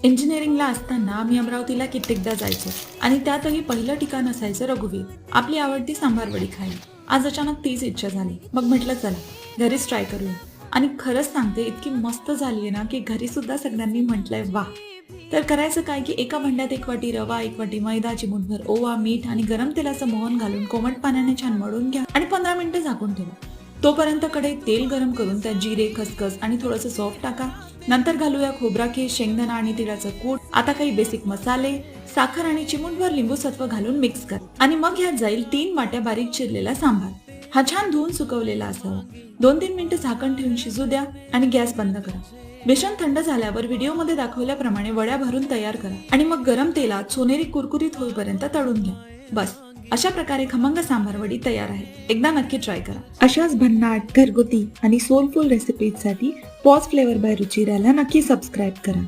इंजिनिअरिंगला असताना आम्ही अमरावतीला कित्येकदा जायचो आणि त्यातही पहिलं ठिकाण असायचं रघुवीर, आपली आवडती सांबार वडी खायला. आज अचानक तीच इच्छा झाली. मग म्हटलं चला घरीच ट्राय करूया. आणि खरंच सांगते इतकी मस्त झालीये ना की घरी सुद्धा सगळ्यांनी म्हटलंय वा. तर करायचं काय की एका भांड्यात 1 वाटी रवा, 1 वाटी मैदा, चिमूटभर ओवा, मीठ आणि गरम तेलाचं मोहन घालून कोमट पाण्याने छान मळून घ्या आणि 15 मिनिटं झाकून ठेवा. तोपर्यंत कढईत तेल गरम करून त्यात जिरे, खसखस आणि थोडंसं सौंफ टाका. नंतर घालूया खोबरा खीस, शेंगदाणा आणि तिळाचं कूट. आता काही बेसिक मसाले, साखर आणि चिमूटभर लिंबू सत्व घालून मिक्स करा आणि मग ह्यात जाईल 3 वाट्या बारीक चिरलेला सांबार. हा छान धुवून सुकवलेला असावा. 2-3 मिनिटं झाकण ठेवून शिजू द्या आणि गॅस बंद करा. बेसन थंड झाल्यावर व्हिडिओमध्ये दाखवल्याप्रमाणे वड्या भरून तयार करा आणि मग गरम तेलात सोनेरी कुरकुरीत होईपर्यंत तळून घ्या. बस अशा प्रकारे खमंग सांबार वडी तयार आहे. एकदा नक्की ट्राय करा. अशाच भन्नाट, घरगुती आणि सोलफुल रेसिपीजसाठी पॉज फ्लेवर बाय रुचिराला नक्की सबस्क्राईब करा.